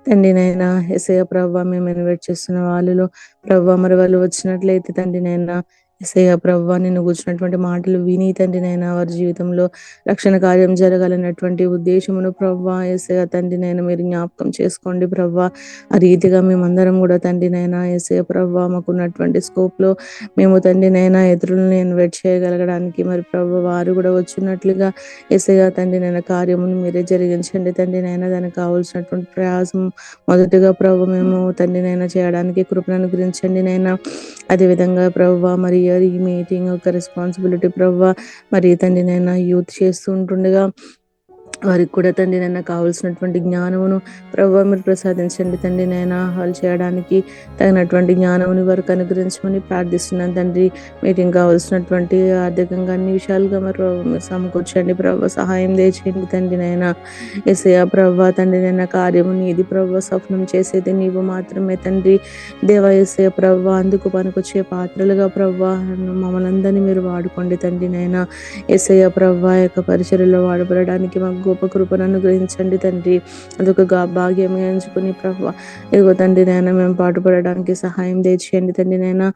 తండ్రినైనా యేసయ్య ప్రవ్వా మేము ఇన్వైట్ చేస్తున్న వాళ్ళలో ప్రవ్వా మరి వాళ్ళు వచ్చినట్లయితే తండ్రినైనా యేసయ్య ప్రవ్వా నిన్ను కూర్చున్నటువంటి మాటలు విని తండ్రినైనా వారి జీవితంలో రక్షణ కార్యం జరగాలన్నటువంటి ఉద్దేశమును ప్రవ్వా యేసయ్య తండ్రినైనా మీరు జ్ఞాపకం చేసుకోండి ప్రవ్వా. ఆ రీతిగా మేమందరం కూడా తండ్రినైనా యేసయ్య ప్రవ్వా మాకున్నటువంటి స్కోప్ లో మేము తండ్రినైనా ఇతరులను ఇన్వైట్ చేయగలగడానికి మరి ప్రవ్వా వారు కూడా వచ్చినట్లుగా యేసయ్య తండ్రినైనా కార్యమును మీరే జరిగించండి తండ్రినైనా. దానికి కావాల్సినటువంటి ప్రయాసం మొదటిగా ప్రభు మేము తండ్రినైనా చేయడానికి కృపను అనుగ్రహించండి నైనా. అదేవిధంగా ప్రవ్వా మరి ఈ మీటింగ్ యొక్క రెస్పాన్సిబిలిటీ ప్రవ్వా మరి తండ్రినైనా యూత్ చేస్తూ ఉంటుండగా వారికి కూడా తండ్రినైనా కావాల్సినటువంటి జ్ఞానమును ప్రవ్వా మీరు ప్రసాదించండి తండ్రినైనా. వాళ్ళు చేయడానికి తగినటువంటి జ్ఞానముని వారికి అనుగ్రహించమని ప్రార్థిస్తున్నాను తండ్రి. మీటింగ్ కావాల్సినటువంటి ఆర్థికంగా అన్ని విషయాలుగా మరి మీరు సమకూర్చండి ప్రవ్వా. సహాయం చేయండి తండ్రినైనా. యేసయ్య ప్రవ్వా తండ్రినైనా కార్యము నీది ప్రవ్వా. సఫలం చేసేది నీవు మాత్రమే తండ్రి. దేవా యేసయ్య ప్రవ్వా అందుకు పనికొచ్చే పాత్రలుగా ప్రవ్వా మమ్మల్ని అందరినీ మీరు వాడుకోండి తండ్రినైనా. యేసయ్య ప్రవ్వా యొక్క పరిచర్యలో వాడబడడానికి మాకు గొప్ప కృపను అనుగ్రహించండి తండ్రి. అదొక భాగ్యం ఎంచుకుని ప్రవ్వా ఇదిగో తండ్రినైనా మేము పాటుపడడానికి సహాయం తెచ్చేయండి తండ్రినైనా.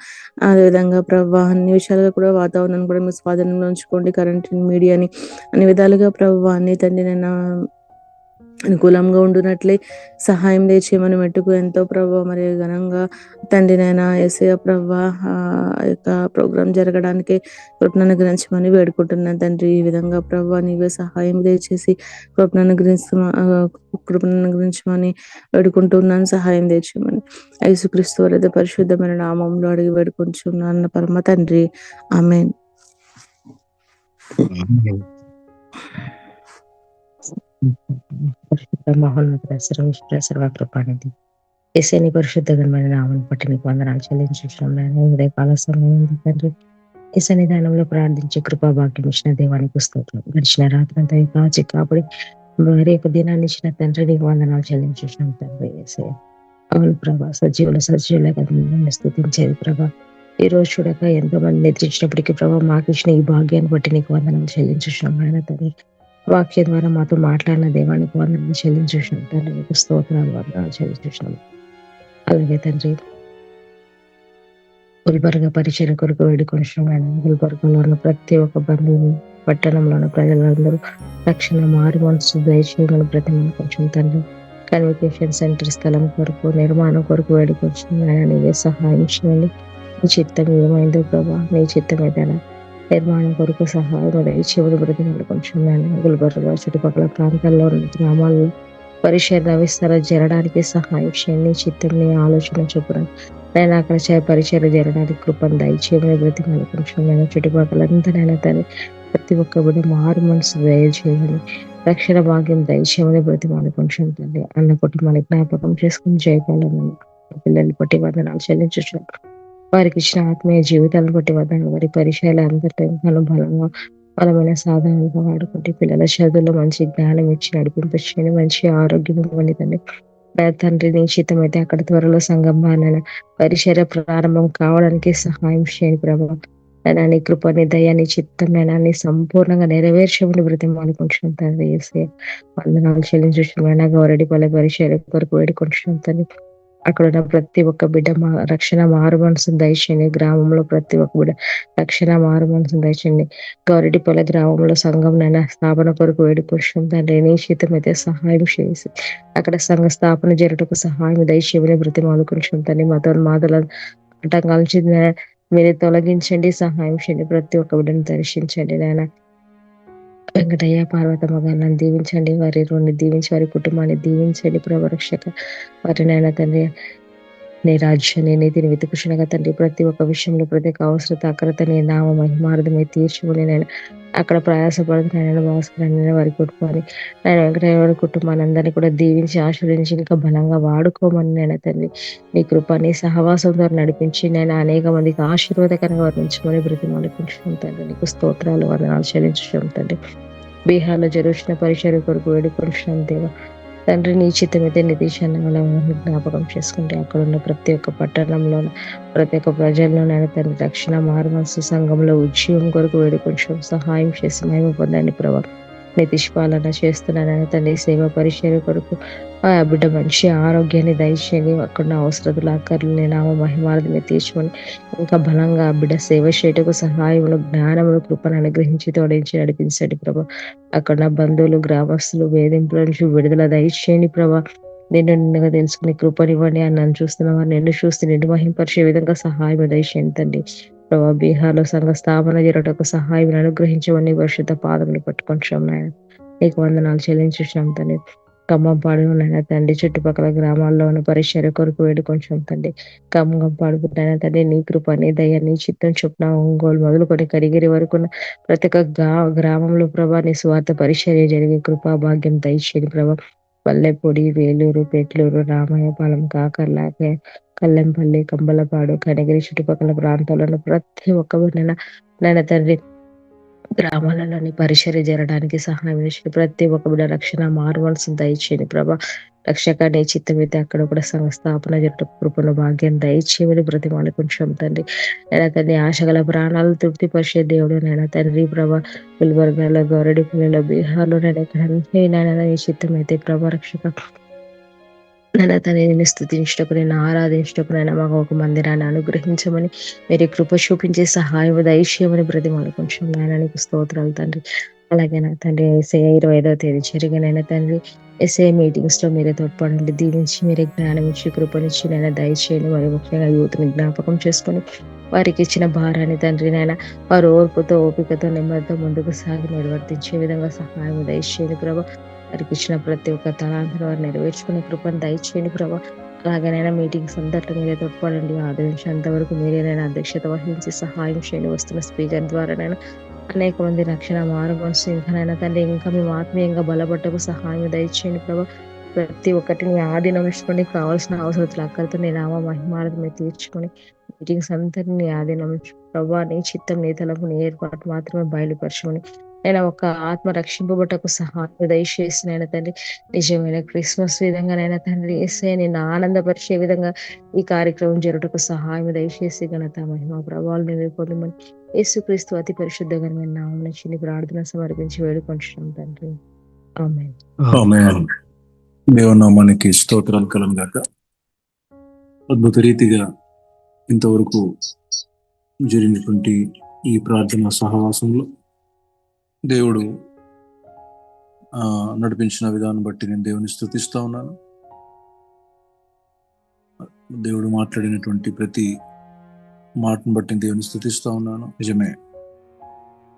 అదేవిధంగా ప్రవ్వా అన్ని విషయాలుగా కూడా వాతావరణం కూడా మీ స్వాధీనంలో ఉంచుకోండి. కరెంట్ మీడియాని అన్ని విధాలుగా ప్రవ్వా అన్ని తండ్రినైనా అనుకూలంగా ఉండునట్లే సహాయం దయచేయమని మట్టుకు ఎంతో ప్రభావ మరి ఘనంగా తండ్రి నాయన యేసయ్య ప్రభా యొక్క ప్రోగ్రాం జరగడానికి కృపను అనుగ్రహించమని వేడుకుంటున్నాను తండ్రి. ఈ విధంగా ప్రభా నీవే సహాయం దయచేసి కృపను అనుగ్రహించమని వేడుకుంటున్నాను, సహాయం దయచేయమని యేసుక్రీస్తు వారి పరిశుద్ధమైన నామంలో అడిగి వేడుకుంటున్నాను పరమ తండ్రి, ఆమేన్. పరిశుద్ధ మహోన్నత సర్వకృపానిధి యేసయ్య నీ పరిశుద్ధ ఘనమైన నామమును బట్టి నీకు వందనాలు చెల్లించుచున్నాను నాయనా. ఉదయకాల సమయం తండ్రి ఈ సన్నిధానంలో ప్రార్థించే కృపా భాగ్యం ఇచ్చిన దేవానికి స్తోత్రం. గడిచిన రాత్రంతా కాచి కాపాడి మరి యొక్క దినాన్ని ఇచ్చిన తండ్రి నీకు వందనాలు చెల్లించుచున్నాం తండ్రి యేసయ్య. అవును ప్రభా, సజీవులుగా నిన్ను స్తుతించేది ప్రభా. ఈ రోజు చూడక ఎంతో మంది నిద్రించినప్పటికీ ప్రభా మాకు ఇచ్చిన ఈ భాగ్యాన్ని బట్టి నీకు వందనాలు చెల్లించుచున్నాం నాయన తండ్రి. వాక్యం ద్వారా మాతో మాట్లాడిన దేవానికి వందనాలు చెల్లించుచున్నాం తండ్రి, నీకు స్తోత్రాలు వందనాలు చెల్లించుచున్నాం. అలాగే తండ్రి గుల్బర్గా పరిచయం కొరకు వేడుకొంటున్నాం. గుల్బర్గలో ఉన్న ప్రతి ఒక్క బంధువుని, పట్టణంలో ఉన్న ప్రజలందరూ రక్షణ మారు మనసు దయచేయమని ప్రతి కొంచెం తండ్రి. కన్వికేషన్ సెంటర్ స్థలం కొరకు, నిర్మాణం కొరకు వేడుకొంటున్నాను. నీవే సహాయం చేయండి. నీ చిత్తం ఏమైందో ప్రభా, నీ చిత్తం ఏదైనా నిర్మాణం కొరకు సహాయం దయచేయమని ప్రతి కొంచెం గుల్బర్గా చుట్టుపక్కల ప్రాంతాల్లో ఉన్న గ్రామాల్లో పరిచయ విస్తరణ జరగడానికి సహాయం చేయండి. నీ చిత్తం, నీ ఆలోచన చొప్పున నేను అక్కడ పరిచయం జరగడానికి కృపను దయచేయమని ప్రతి కొంచెం నేను చుట్టుపక్కలంతా నేను తను ప్రతి ఒక్క బిడ్డ మారు మనసు దయచేయమని, రక్షణ భాగ్యం దయచేయమని ప్రతి కొంచెం తండ్రి. అన్న కుటుంబాన్ని జ్ఞాపకం చేసుకుని జయపాలని పిల్లల్ని బట్టి వందనాలు చెల్లించున్నాం. వారికి ఇచ్చిన ఆత్మీయ జీవితాలను బట్టి వందనాలు. వారి పరిచయాలు అందరితో బలమైన సాధనాలుగా వాడుకుంటే పిల్లల చదువులో మంచి జ్ఞానం ఇచ్చి నడిపింపచేయండి. మంచి ఆరోగ్యం ఇవ్వండి తండ్రి. తండ్రి నీ చిత్తం అయితే అక్కడ త్వరలో సంగమాన పరిచర్య ప్రారంభం కావడానికి సహాయం చేయండి ప్రభావ. నైనా నీ కృప, నీ దయ, నీ చిత్తం నైనా నీ సంపూర్ణంగా నెరవేర్చమని బ్రతిమాలుకుంటున్నాం తండ్రి. వేసే వందనాలు చెల్లించున్నాయినా. గౌరెడ్డిపల్లె పరిచర్య కొరకు వేడుకుంటున్నాం తండ్రి. అక్కడ ఉన్న ప్రతి ఒక్క బిడ్డ రక్షణ మారు మనసును దయచేయండి. గ్రామంలో ప్రతి ఒక్క బిడ్డ రక్షణ మారు మనసును దయచేయండి. గౌరెడ్డిపల్లె గ్రామంలో సంఘం నైనా స్థాపన కొరకు వేడుకొచ్చాం తండ్రి. నీ శీతం అయితే సహాయం చేసి అక్కడ సంఘ స్థాపన జరగటకు సహాయం దయచేయమని బ్రతిమాలుకుంటున్నాం తండ్రి. మాదల ఆటంకాల మీరే తొలగించండి, సహాయం చేయండి. ప్రతి ఒక్క బిడ్డను దర్శించండి నాయన. వెంకటయ్య, పార్వతమ్మ గారిని దీవించండి. వారి రెండు దీవించి వారి కుటుంబాన్ని దీవించండి ప్రభరక్షక. వారినైనా తండ్రి నీ రాజ్యాన్ని, నీతిని వెతుకుచునగా తండ్రి ప్రతి ఒక్క విషయంలో ప్రతి ఒక్క అవసరత అక్రత నీ నామ మహిమార్థమై తీర్చుకుని నేను అక్కడ ప్రయాసపడుతున్నాను. భాస్కరాన్ని వారి కుటుంబాన్ని నేను వెంకటయ్య వారి కుటుంబాన్ని అందరినీ కూడా దీవించి ఆశీర్వదించి ఇంకా బలంగా వాడుకోమని నేను తండ్రి నీ కృప, నీ సహవాసం ద్వారా నడిపించి నేను అనేక మందికి ఆశీర్వాదకరంగా వర్ణించుకొని బ్రతిమాలుకుంటున్నాం తండ్రి. నీకు స్తోత్రాలు వందనాలు చెల్లించుతాం తండ్రి. బీహార్లో జరుగుతున్న పరిచర్య కొరకు వేడుకొంటున్నాం దేవా తండ్రి. నీ చిత్తమైతే నితీశాన్ని జ్ఞాపకం చేసుకుంటే అక్కడ ఉన్న ప్రతి ఒక్క పట్టణంలో ప్రతి ఒక్క ప్రజల్లోనైనా తండ్రి రక్షణ మారుమనసు సంఘంలో ఉద్యోగం కొరకు వేడుకొంచెం సహాయం చేసి మహిమ పొందండి ప్రభావ. నితీష్ పాలన చేస్తున్నానని తండ్రి సేవ పరిచర్య కొరకు ఆ బిడ్డ మంచి ఆరోగ్యాన్ని దయచేయండి. అక్కడ అవసరతలు అక్కర్లు నామ మహిమార్థమే తీర్చుకొని ఇంకా బలంగా ఆ బిడ్డ సేవ చేయటకు సహాయములు, జ్ఞానములు, కృపను అనుగ్రహించి తోడించి నడిపించండి ప్రభా. అక్కడ బంధువులు, గ్రామస్తులు వేధింపుల నుంచి విడుదల దయచేయండి ప్రభా. నిన్నుగా తెలుసుకుని కృపనివ్వండి. అని నన్ను చూస్తున్న వారు నిన్ను చూస్తే నిన్ను మహింపరిచే విధంగా సహాయం దయచేయండి తండ్రి ప్రభా. బీహార్లో సంఘ స్థాపన జరగటకు సహాయం అనుగ్రహించమని పరిశుద్ధ పాదములు పట్టుకుంటున్నాం నాయన. నీకు వందనాలు చెల్లించున్నాం తండ్రి. ఖమ్మంపాడు నాయన తండ్రి చుట్టుపక్కల గ్రామాల్లో ఉన్న పరిచర్య కొరకు వేడుకొంచాం తండ్రి. ఖమ్మంపాడు నాయన తండ్రి నీ కృప, నీ దయ, నీ చిత్తం చొప్పున ఒంగోలు మొదలుకొని కరిగిరి వరకు ప్రతి ఒక్క గ్రామంలో ప్రభా నీ స్వార్థ పరిచర్య జరిగే కృపా భాగ్యం దయచేయండి ప్రభా. పల్లెపొడి, వేలూరు, పెట్లూరు, రామాయపాలెం, కాకర్లా, కల్లెంపల్లి, కంబలపాడు, కనగిరి చుట్టుపక్కల ప్రాంతాలను ప్రతి ఒక్క నైనా తండ్రి గ్రామాలలోని పరిచర్య జరగడానికి సహాయం చేసి ప్రతి ఒక్క బిడ్డ రక్షణ మారువలసిన దయచేయండి ప్రభా. రక్షక నీ చిత్తమైతే అక్కడ కూడా సంస్థాపన జరగ కృపను భాగ్యం దయచేయమని బ్రతిమాలి కొంచెం తండ్రి. నైనా తండ్రి ఆశగల ప్రాణాలు తృప్తిపరిచే దేవుడు నైనా తండ్రి ప్రభా. గుల్బర్గాలో, గౌరెడ్డిపల్లిలో, బీహార్లో నైనా ఎక్కడ నీ చిత్తమైతే ప్రభా రక్షక నైనా తండ్రి నేను స్తుతించటకు, నేను ఆరాధించటకు నైనా మాకు ఒక మందిరాన్ని అనుగ్రహించమని మీరు కృప చూపించే సహాయం దయచేయమని బ్రతిమాలు కొంచెం నాయన. నీకు స్తోత్రాలు తండ్రి. అలాగే నా తండ్రి ఎస్ఐ 25వ తేదీ జరిగినైనా తండ్రి ఎస్ఐ మీటింగ్స్ లో మీరే తోడ్పడండి, దీవించి మీరే జ్ఞానం ఇచ్చి కృపనిచ్చి నైనా దయచేయండి. మరి ముఖ్యంగా యూత్ని జ్ఞాపకం చేసుకొని వారికి ఇచ్చిన భారాన్ని తండ్రి నైనా వారు ఓర్పుతో ఓపికతో నెమ్మదితో ముందుకు సాగి నిర్వర్తించే విధంగా సహాయం దయచేయండి ప్రభా. వారికి ఇచ్చిన ప్రతి ఒక్క తలాంతరం వారు నెరవేర్చుకునే కృపను దయచేయండి ప్రభా. అలాగనైనా మీటింగ్స్ అంతట్లో మీరే తోడ్పడండి, ఆదరించేంత వరకు మీరేనైనా అధ్యక్షత వహించి సహాయం చేయండి. వస్తున్న స్పీకర్ ద్వారానైనా అనేక మంది రక్షణ మారుమనసు ఇంకానైనా తండ్రి ఇంకా మేము ఆత్మీయంగా బలపడ్డకు సహాయం దయచేయండి ప్రభా. ప్రతి ఒక్కటి మీ ఆధీనం ఉంచుకొని కావాల్సిన అవసరతలు అక్కడితో నీ నామ మహిమాలను మీరు తీర్చుకొని మీటింగ్స్ అందరినీ నీ ఆధీనం ప్రభా. నీ చిత్తం నీ తలకు నీ ఏర్పాటు మాత్రమే బయలుపరచుకొని నేను ఒక ఆత్మ రక్షింపబట్టకు సహాయం దయచేసినైనా తండ్రి నిజమైన క్రిస్మస్ విధంగానైనా తండ్రి ఏసే నిన్ను ఆనందపరిచే విధంగా ఈ కార్యక్రమం జరుగుటకు సహాయం దయచేసి ఘనత మహిమ ప్రభావాలు నీవే పొందమని యేసుక్రీస్తు అతి పరిశుద్ధమైన నామమున చిన్ని ప్రార్థన సమర్పించి వేడుకొంచున్నాం తండ్రి. ఆమేన్. ఆమేన్. దేవుని నామానికి స్తోత్రాలు కలుగును గాక. అద్భుత రీతిగా ఇంతవరకు జరిగినటువంటి ఈ ప్రార్థన సహవాసంలో దేవుడు నడిపించిన విధానం బట్టి నేను దేవుని స్తుతిస్తా ఉన్నాను. దేవుడు మాట్లాడినటువంటి ప్రతి మాటను బట్టి దేవుని స్తుతిస్తా ఉన్నాను. నిజమే,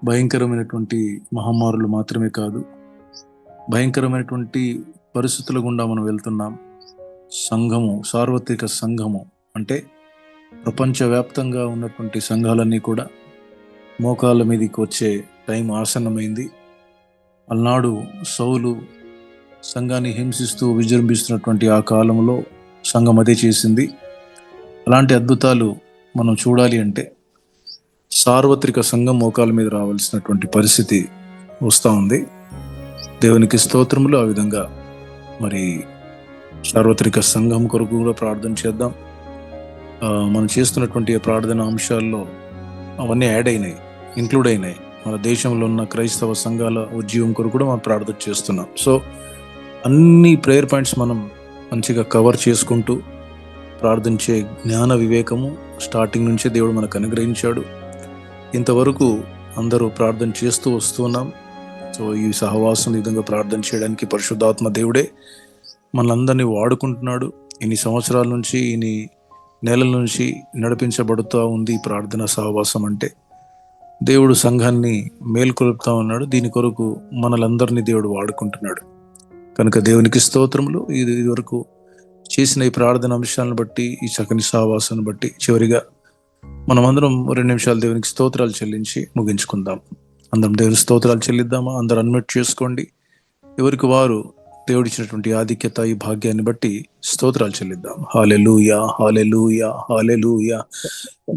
భయంకరమైనటువంటి మహమ్మారులు మాత్రమే కాదు, భయంకరమైనటువంటి పరిస్థితుల గుండా మనం వెళ్తున్నాం. సంఘము, సార్వత్రిక సంఘము అంటే ప్రపంచవ్యాప్తంగా ఉన్నటువంటి సంఘాలన్నీ కూడా మోకాళ్ళ మీదకి వచ్చే టైం ఆసన్నమైంది. అలనాడు సౌలు సంఘాన్ని హింసిస్తూ విజృంభిస్తున్నటువంటి ఆ కాలంలో సంఘం అదే చేసింది. అలాంటి అద్భుతాలు మనం చూడాలి అంటే సార్వత్రిక సంఘం మోకాల మీద రావాల్సినటువంటి పరిస్థితి వస్తూ ఉంది. దేవునికి స్తోత్రములు. ఆ విధంగా మరి సార్వత్రిక సంఘం కొరకు కూడా ప్రార్థన చేద్దాం. మనం చేస్తున్నటువంటి ప్రార్థన అంశాల్లో అవన్నీ యాడ్ అయినాయి, ఇంక్లూడ్ అయినాయి. మన దేశంలో ఉన్న క్రైస్తవ సంఘాల ఉద్యమం కొరకు కూడా మనం ప్రార్థన చేస్తున్నాం. సో అన్ని ప్రేయర్ పాయింట్స్ మనం మంచిగా కవర్ చేసుకుంటూ ప్రార్థించే జ్ఞాన వివేకము స్టార్టింగ్ నుంచే దేవుడు మనకు అనుగ్రహించాడు. ఇంతవరకు అందరూ ప్రార్థన చేస్తూ వస్తున్నాం. సో ఈ సహవాసం ఈ విధంగా ప్రార్థన చేయడానికి పరిశుద్ధాత్మ దేవుడే మనందరినీ వాడుకుంటున్నాడు. ఇన్ని సంవత్సరాల నుంచి, ఇన్ని నెలల నుంచి నడిపించబడుతూ ఉంది ఈ ప్రార్థన సహవాసం. అంటే దేవుడు సంఘాన్ని మేల్కొల్పుతా ఉన్నాడు. దీని కొరకు మనలందరినీ దేవుడు వాడుకుంటున్నాడు. కనుక దేవునికి స్తోత్రములు. ఇది వరకు చేసిన ఈ ప్రార్థన అంశాలను బట్టి, ఈ చక్కని సహవాసాన్ని బట్టి చివరిగా మనమందరం 2 నిమిషాలు దేవునికి స్తోత్రాలు చెల్లించి ముగించుకుందాం. అందరం దేవుని స్తోత్రాలు చెల్లిద్దామా? అందరూ అన్మ్యూట్ చేసుకోండి. ఎవరికి వారు దేవుడిచ్చినటువంటి ఆధిక్యత, ఈ భాగ్యాన్ని బట్టి స్తోత్రాలు చెల్లిద్దాం. హల్లెలూయా, హల్లెలూయా, హల్లెలూయా.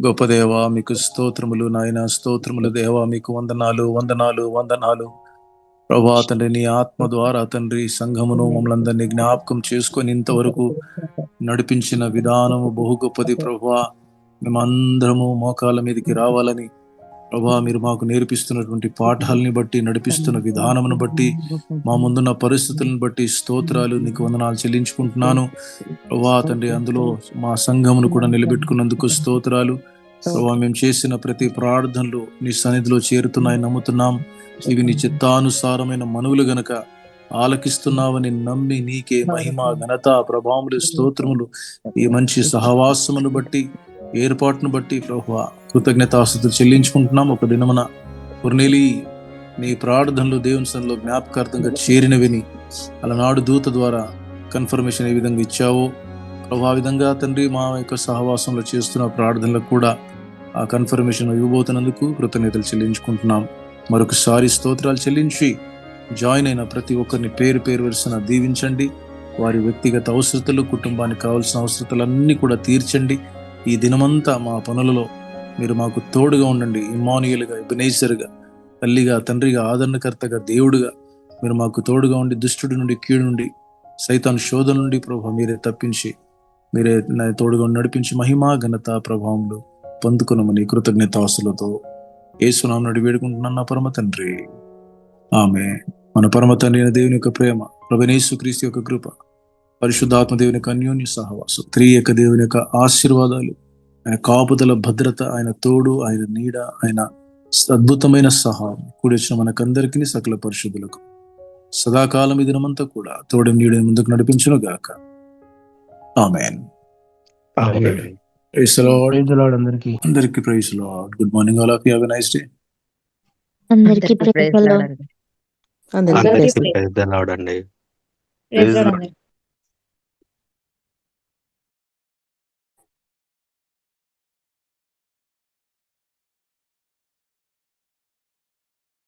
గొప్ప దేవా మీకు స్తోత్రములు నాయన, స్తోత్రములు దేవా, మీకు వందనాలు, వందనాలు, వందనాలు ప్రభా. తండ్రి నీ ఆత్మ ద్వారా తండ్రి సంఘమును మమ్మల్ని అందరినీ జ్ఞాపకం చేసుకొని ఇంతవరకు నడిపించిన విధానము బహు గొప్పది ప్రభా. మేమందరము మోకాళ్ళ మీదకి రావాలని ప్రభా మీరు మాకు నేర్పిస్తున్నటువంటి పాఠాలని బట్టి, నడిపిస్తున్న విధానమును బట్టి, మా ముందున్న పరిస్థితులను బట్టి స్తోత్రాలు, నీకు వందనాలు చెల్లించుకుంటున్నాను ప్రభా. తండ్రి అందులో మా సంఘమును కూడా నిలబెట్టుకున్నందుకు స్తోత్రాలు ప్రభా. మేము చేసిన ప్రతి ప్రార్థనలు నీ సన్నిధిలో చేరుతున్నాయి నమ్ముతున్నాం. ఇవి నీ చిత్తానుసారమైన మనవులు గనక ఆలకిస్తున్నావని నమ్మి నీకే మహిమ, ఘనత, ప్రభావములు, స్తోత్రములు ఈ మంచి సహవాసమును బట్టి, ఏర్పాటును బట్టి ప్రభువా కృతజ్ఞతాస్తుతులు చెల్లించుకుంటున్నాం. ఒక దినమున కొర్నేలి నీ ప్రార్థనలు దేవుని సన్నిధిలో జ్ఞాపకార్థంగా చేరినవిని అలనాడు దూత ద్వారా కన్ఫర్మేషన్ ఏ విధంగా ఇచ్చావో ప్రభా, విధంగా తండ్రి మా యొక్క సహవాసంలో చేస్తున్న ప్రార్థనలకు కూడా ఆ కన్ఫర్మేషన్ ఇవ్వబోతున్నందుకు కృతజ్ఞతలు చెల్లించుకుంటున్నాం. మరొకసారి స్తోత్రాలు చెల్లించి జాయిన్ అయిన ప్రతి ఒక్కరిని పేరు పేరు వరుసన దీవించండి. వారి వ్యక్తిగత అవసరతలు, కుటుంబానికి కావాల్సిన అవసరతలన్నీ కూడా తీర్చండి. ఈ దినమంతా మా పనులలో మీరు మాకు తోడుగా ఉండండి. ఇమ్మానుయేలుగా, ఎబెనేజరుగా, తల్లిగా, తండ్రిగా, ఆదరణకర్తగా, దేవుడుగా మీరు మాకు తోడుగా ఉండి దుష్టుడి నుండి, కీడు నుండి, సైతాను శోధన నుండి ప్రభా మీరే తప్పించి, మీరే తోడుగా నడిపించి మహిమా, ఘనత, ప్రభావములు పొందుకున్నామని కృతజ్ఞతాస్తులతో యేసునామమున అడిగి వేడుకుంటున్నాను నా పరమ తండ్రి. ఆమె. మన పరమ తండ్రి అయిన దేవుని యొక్క ప్రేమ, ప్రభువైన యేసుక్రీస్తు యొక్క కృప, పరిశుద్ధాత్మ దేవుని యొక్క అన్యోన్య సహవాసం, త్రియక దేవుని యొక్క ఆశీర్వాదాలు, ఆయన కాపుదల, భద్రత, ఆయన తోడు, ఆయన నీడ, ఆయన అద్భుతమైన సహాయం కూడి వచ్చిన మనకందరికీ సకల పరిశుద్ధులకు సదాకాలం ఈ దినమంతా కూడా తోడు నీడు ముందుకు నడిపించును గాక. ఆమేన్. Praise the lord. అందరికీ అందరికీ praise the lord. Good morning all of you. Have a nice day. అందరికీ అందరికీ అందరికీ ప్రైజ్ ది లార్డ్ అండి. ప్రైజ్ లార్డ్ అందరికీ.